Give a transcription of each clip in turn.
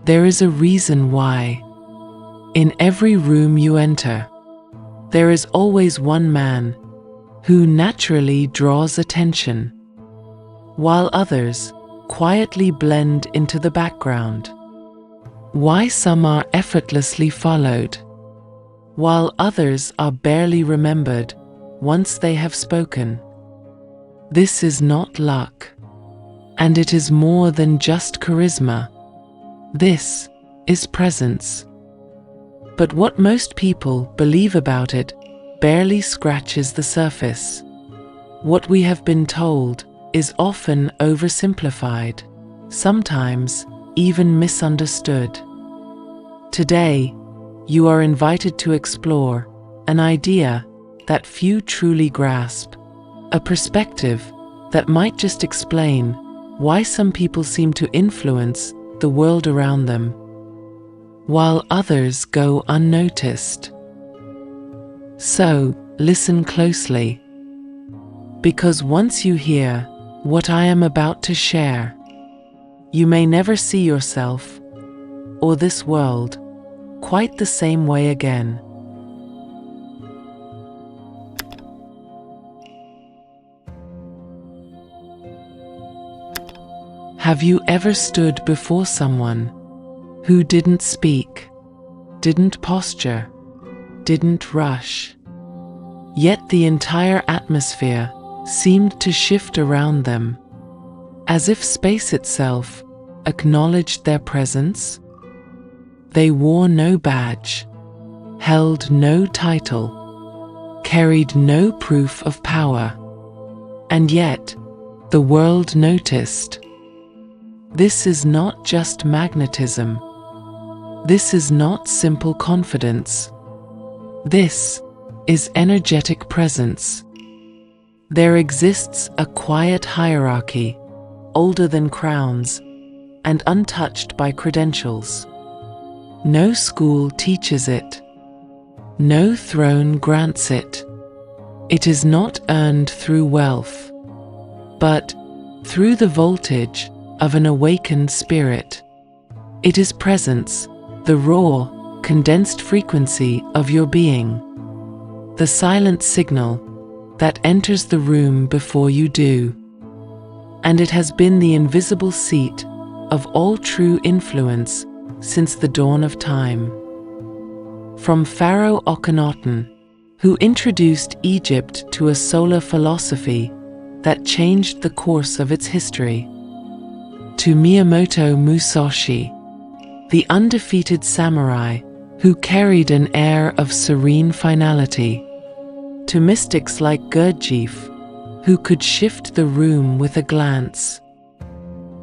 there is a reason why. In every room you enter, there is always one man who naturally draws attention, while others quietly blend into the background. Why some are effortlessly followed, while others are barely remembered once they have spoken. This is not luck, and it is more than just charisma. This is presence. But what most people believe about it barely scratches the surface. What we have been told is often oversimplified, sometimes even misunderstood. Today, you are invited to explore an idea that few truly grasp, a perspective that might just explain why some people seem to influence the world around them, while others go unnoticed. So, listen closely, because once you hear what I am about to share, you may never see yourself or this world quite the same way again. Have you ever stood before someone who didn't speak, didn't posture, didn't rush, yet the entire atmosphere seemed to shift around them, as if space itself acknowledged their presence? They wore no badge, held no title, carried no proof of power, and yet the world noticed. This is not just magnetism. This is not simple confidence. This is energetic presence. There exists a quiet hierarchy, older than crowns, and untouched by credentials. No school teaches it. No throne grants it. It is not earned through wealth, but through the voltage of an awakened spirit. It is presence, the raw, condensed frequency of your being, the silent signal that enters the room before you do. And it has been the invisible seat of all true influence since the dawn of time. From Pharaoh Akhenaten, who introduced Egypt to a solar philosophy that changed the course of its history, to Miyamoto Musashi, the undefeated samurai who carried an air of serene finality, to mystics like Gurdjieff, who could shift the room with a glance.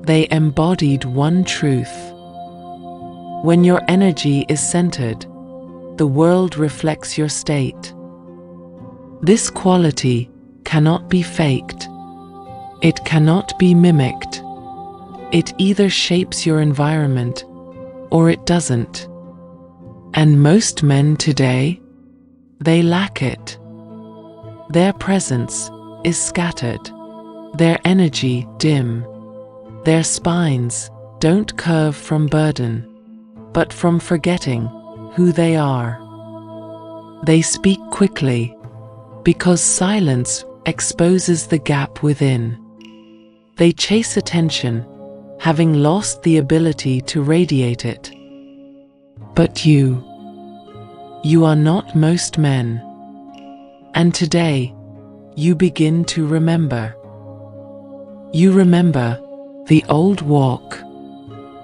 They embodied one truth. When your energy is centered, the world reflects your state. This quality cannot be faked. It cannot be mimicked. It either shapes your environment or it doesn't. And most men today, they lack it. Their presence is scattered, their energy dim. Their spines don't curve from burden, but from forgetting who they are. They speak quickly because silence exposes the gap within. They chase attention, having lost the ability to radiate it. But you are not most men. And today, you begin to remember. You remember the old walk,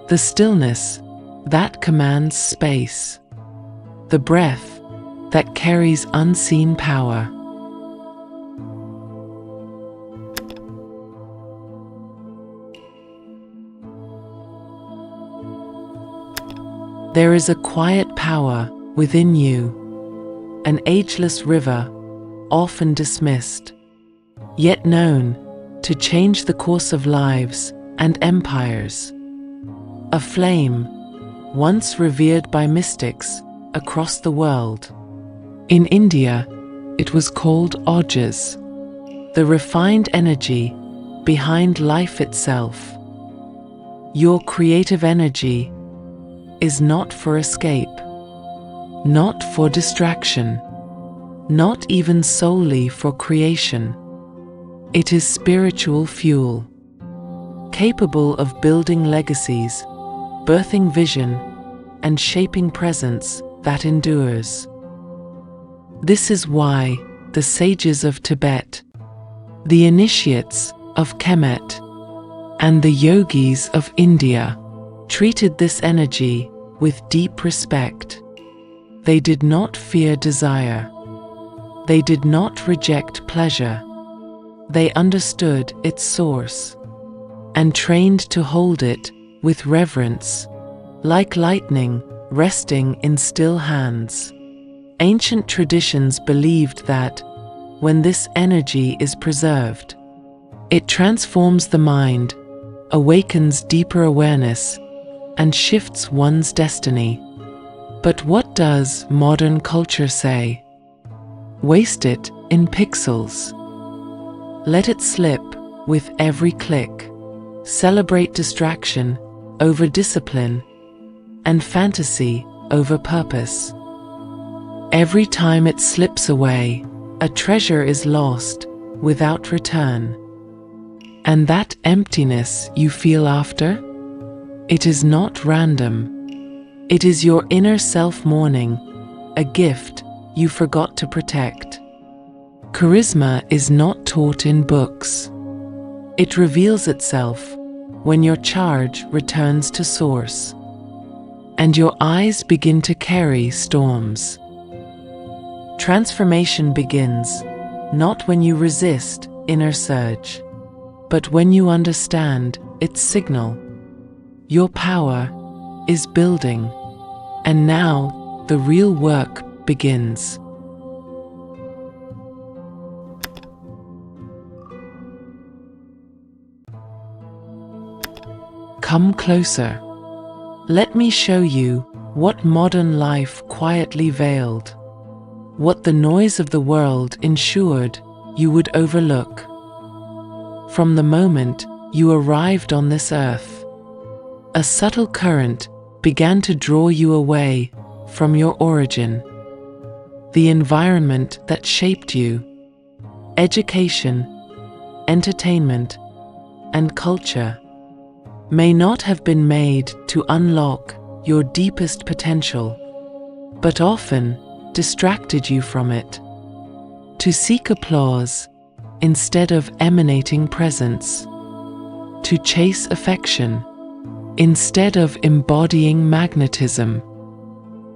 the stillness that commands space, the breath that carries unseen power. There is a quiet power within you, an ageless river, often dismissed, yet known to change the course of lives and empires. A flame once revered by mystics across the world. In India, it was called Ojas, the refined energy behind life itself. Your creative energy, is not for escape, not for distraction, not even solely for creation. It is spiritual fuel, capable of building legacies, birthing vision, and shaping presence that endures. This is why the sages of Tibet, the initiates of Kemet, and the yogis of India treated this energy with deep respect. They did not fear desire. They did not reject pleasure. They understood its source and trained to hold it with reverence, like lightning resting in still hands. Ancient traditions believed that when this energy is preserved, it transforms the mind, awakens deeper awareness, and shifts one's destiny. But what does modern culture say? Waste it in pixels. Let it slip with every click. Celebrate distraction over discipline and fantasy over purpose. Every time it slips away, a treasure is lost without return. And that emptiness you feel after? It is not random. It is your inner self mourning, a gift you forgot to protect. Charisma is not taught in books. It reveals itself when your charge returns to source, and your eyes begin to carry storms. Transformation begins not when you resist inner surge, but when you understand its signal. Your power is building, and now the real work begins. Come closer. Let me show you what modern life quietly veiled, what the noise of the world ensured you would overlook. From the moment you arrived on this earth, a subtle current began to draw you away from your origin. The environment that shaped you, education, entertainment, and culture, may not have been made to unlock your deepest potential, but often distracted you from it. To seek applause instead of emanating presence, to chase affection instead of embodying magnetism,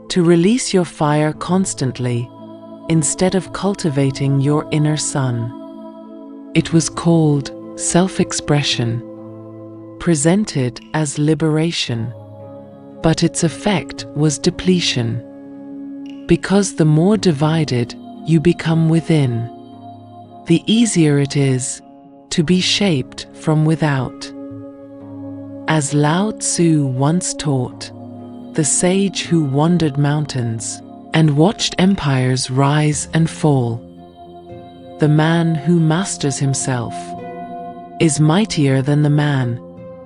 to release your fire constantly instead of cultivating your inner sun. It was called self-expression, presented as liberation, but its effect was depletion. Because the more divided you become within, the easier it is to be shaped from without. As Lao Tzu once taught, the sage who wandered mountains and watched empires rise and fall, the man who masters himself is mightier than the man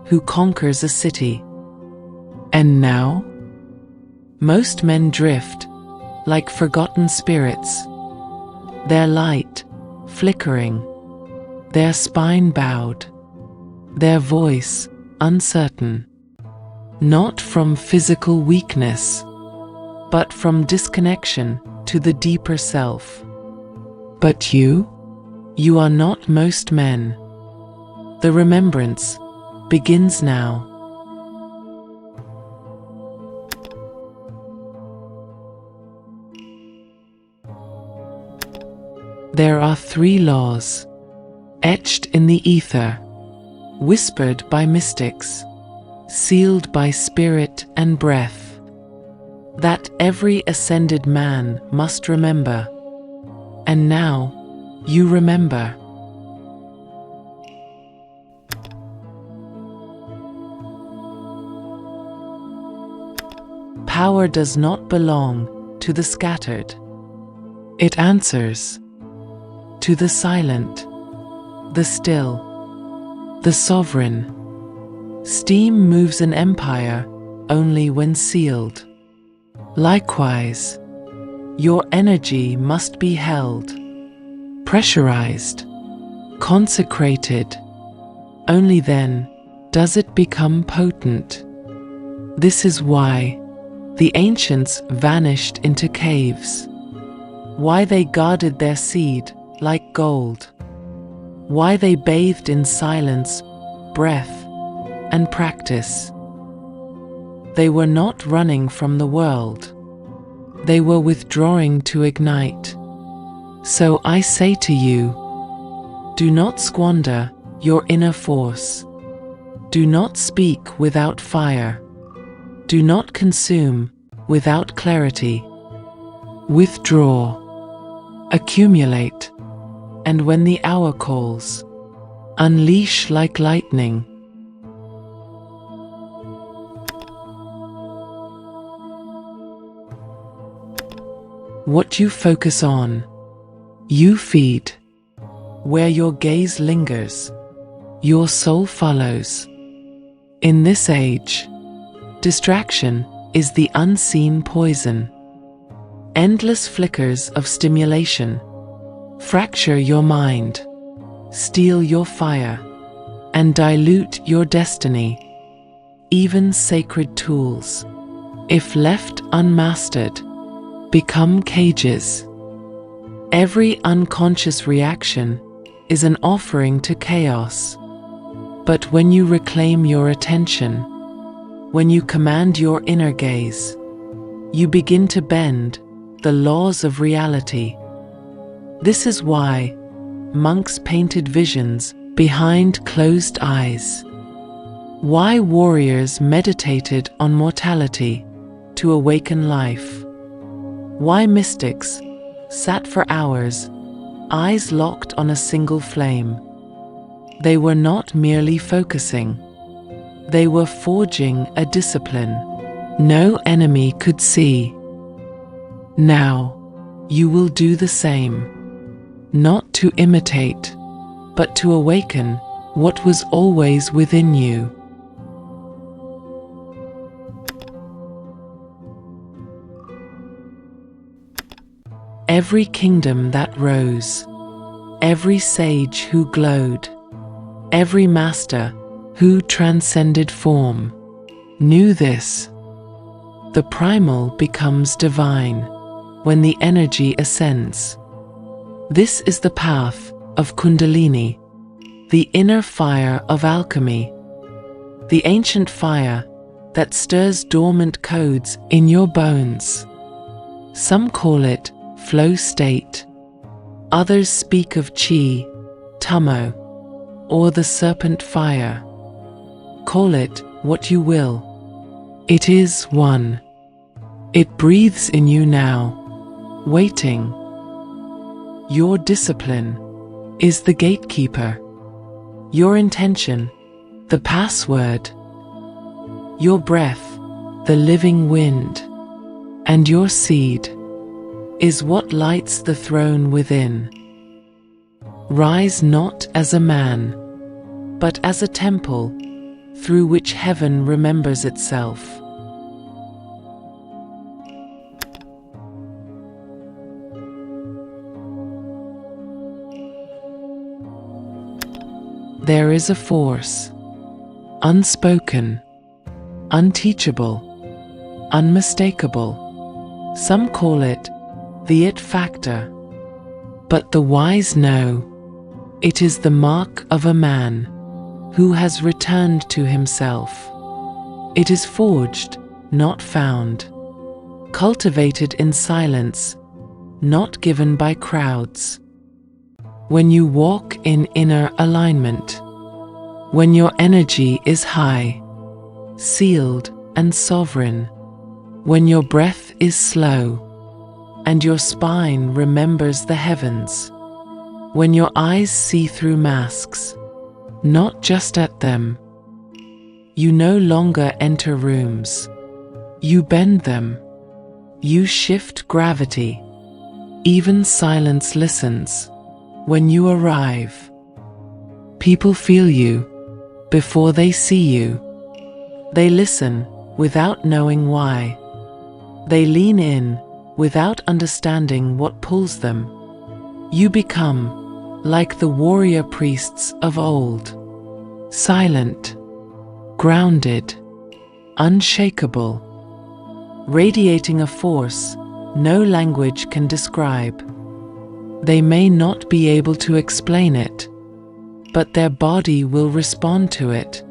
who conquers a city. And now, most men drift like forgotten spirits, their light flickering, their spine bowed, their voice uncertain, not from physical weakness, but from disconnection to the deeper self. But you are not most men. The remembrance begins now. There are 3 laws, etched in the ether, whispered by mystics, sealed by spirit and breath, that every ascended man must remember. And now you remember. Power does not belong to the scattered. It answers to the silent, the still, the sovereign. Steam moves an empire only when sealed. Likewise, your energy must be held, pressurized, consecrated. Only then does it become potent. This is why the ancients vanished into caves, why they guarded their seed like gold, why they bathed in silence, breath, and practice. They were not running from the world. They were withdrawing to ignite. So I say to you, do not squander your inner force. Do not speak without fire. Do not consume without clarity. Withdraw, accumulate, and when the hour calls, unleash like lightning. What you focus on, you feed. Where your gaze lingers, your soul follows. In this age, distraction is the unseen poison. Endless flickers of stimulation fracture your mind, steal your fire, and dilute your destiny. Even sacred tools, if left unmastered, become cages. Every unconscious reaction is an offering to chaos. But when you reclaim your attention, when you command your inner gaze, you begin to bend the laws of reality. This is why monks painted visions behind closed eyes, why warriors meditated on mortality to awaken life, why mystics sat for hours, eyes locked on a single flame. They were not merely focusing. They were forging a discipline no enemy could see. Now, you will do the same, not to imitate, but to awaken what was always within you. Every kingdom that rose, every sage who glowed, every master who transcended form, knew this. The primal becomes divine when the energy ascends. This is the path of Kundalini, the inner fire of alchemy, the ancient fire that stirs dormant codes in your bones. Some call it flow state. Others speak of chi, tamo, or the serpent fire. Call it what you will. It is one. It breathes in you now, waiting. Your discipline is the gatekeeper. Your intention, the password. Your breath, the living wind. And your seed is what lights the throne within. Rise not as a man, but as a temple through which heaven remembers itself. There is a force, unspoken, unteachable, unmistakable. Some call it the it factor, but the wise know it is the mark of a man who has returned to himself. It is forged, not found, cultivated in silence, not given by crowds. When you walk in inner alignment, when your energy is high, sealed and sovereign, when your breath is slow, and your spine remembers the heavens, when your eyes see through masks, not just at them, you no longer enter rooms, you bend them, you shift gravity. Even silence listens when you arrive. People feel you before they see you. They listen without knowing why. They lean in without understanding what pulls them. You become like the warrior priests of old, silent, grounded, unshakable, radiating a force no language can describe. They may not be able to explain it, but their body will respond to it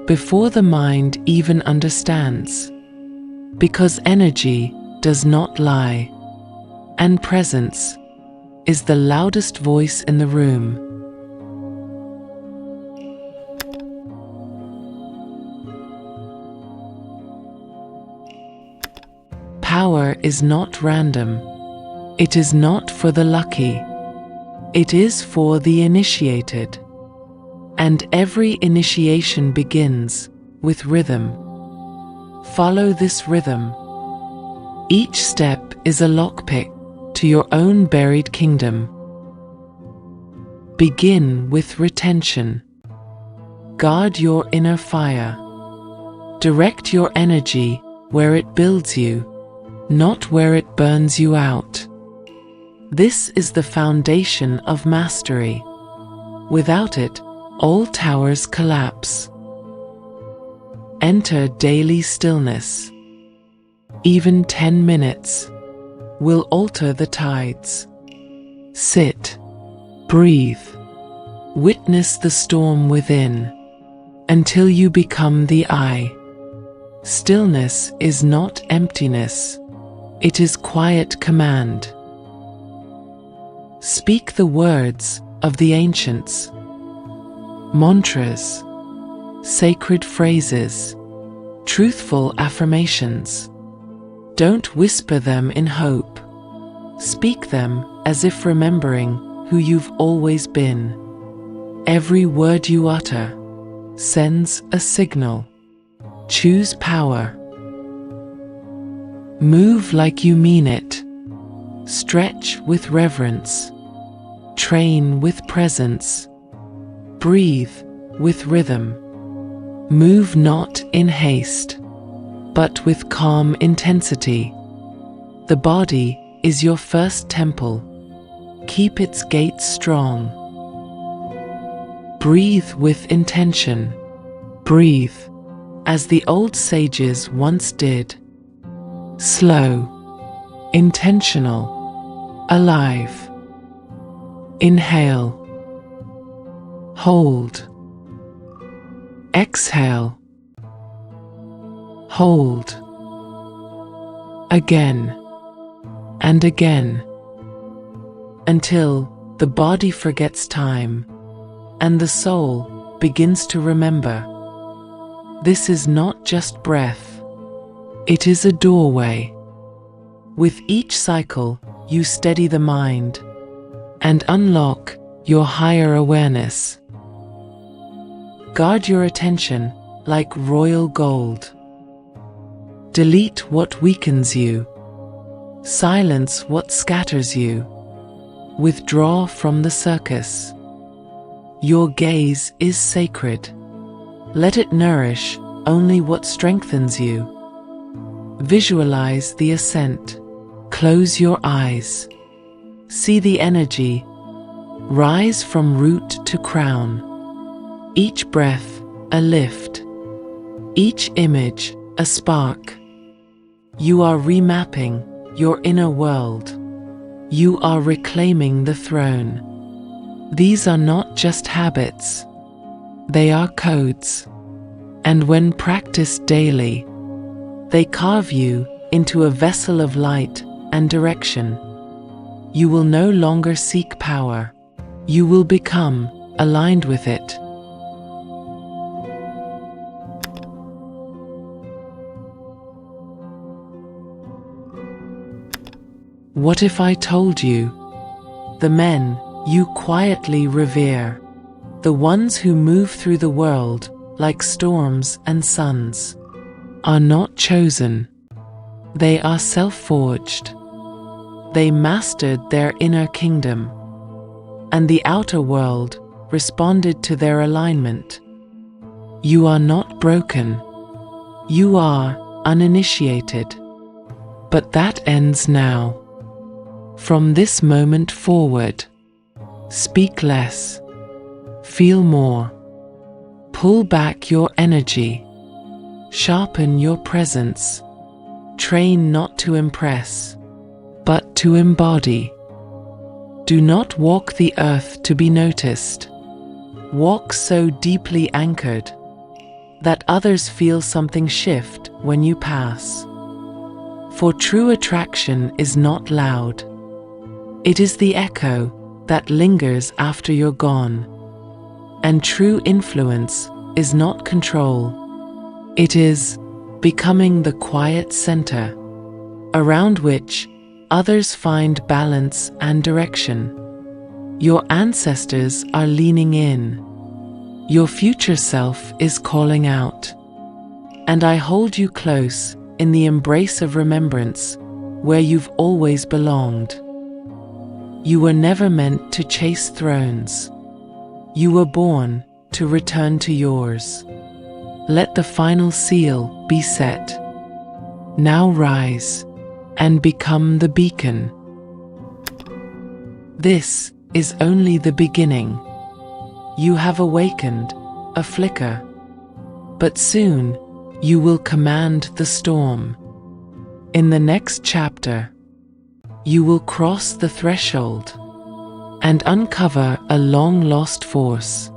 before the mind even understands. Because energy does not lie, and presence is the loudest voice in the room. Power is not random. It is not for the lucky. It is for the initiated. And every initiation begins with rhythm. Follow this rhythm. Each step is a lockpick to your own buried kingdom. Begin with retention. Guard your inner fire. Direct your energy where it builds you, not where it burns you out. This is the foundation of mastery. Without it, all towers collapse. Enter daily stillness. Even 10 minutes will alter the tides. Sit, breathe, witness the storm within, until you become the I. Stillness is not emptiness. It is quiet command. Speak the words of the ancients. Mantras, sacred phrases, truthful affirmations. Don't whisper them in hope. Speak them as if remembering who you've always been. Every word you utter sends a signal. Choose power. Move like you mean it. Stretch with reverence. Train with presence. Breathe with rhythm. Move not in haste, but with calm intensity. The body is your first temple. Keep its gates strong. Breathe with intention. Breathe as the old sages once did. Slow, intentional, alive. Inhale. Hold. Exhale. Hold. Again and again, until the body forgets time and the soul begins to remember. This is not just breath. It is a doorway. With each cycle, you steady the mind and unlock your higher awareness. Guard your attention like royal gold. Delete what weakens you. Silence what scatters you. Withdraw from the circus. Your gaze is sacred. Let it nourish only what strengthens you. Visualize the ascent. Close your eyes. See the energy rise from root to crown. Each breath a lift. Each image a spark. You are remapping your inner world. You are reclaiming the throne. These are not just habits. They are codes. And when practiced daily, they carve you into a vessel of light and direction. You will no longer seek power. You will become aligned with it. What if I told you the men you quietly revere, the ones who move through the world like storms and suns, are not chosen. They are self-forged. They mastered their inner kingdom, and the outer world responded to their alignment. You are not broken. You are uninitiated. But that ends now. From this moment forward, speak less, feel more, pull back your energy, sharpen your presence, train not to impress, but to embody. Do not walk the earth to be noticed. Walk so deeply anchored that others feel something shift when you pass. For true attraction is not loud. It is the echo that lingers after you're gone. And true influence is not control. It is becoming the quiet center around which others find balance and direction. Your ancestors are leaning in. Your future self is calling out. And I hold you close in the embrace of remembrance where you've always belonged. You were never meant to chase thrones. You were born to return to yours. Let the final seal be set. Now rise and become the beacon. This is only the beginning. You have awakened a flicker, but soon you will command the storm. In the next chapter, you will cross the threshold and uncover a long-lost force,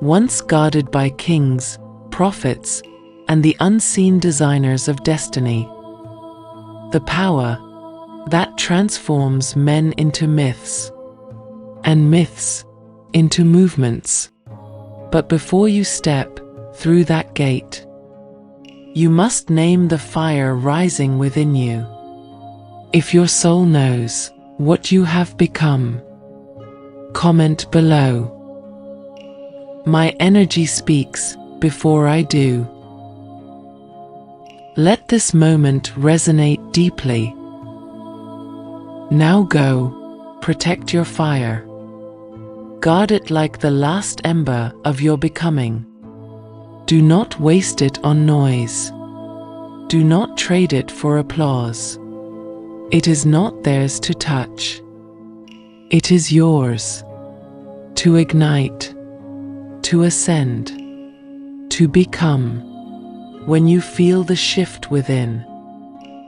once guarded by kings, prophets, and the unseen designers of destiny. The power that transforms men into myths, and myths into movements. But before you step through that gate, you must name the fire rising within you. If your soul knows what you have become, comment below. My energy speaks before I do. Let this moment resonate deeply. Now go, protect your fire. Guard it like the last ember of your becoming. Do not waste it on noise. Do not trade it for applause. It is not theirs to touch. It is yours to ignite, to ascend, to become. When you feel the shift within,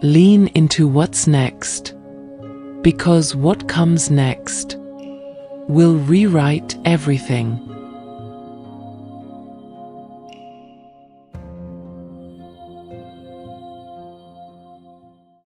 lean into what's next, because what comes next will rewrite everything.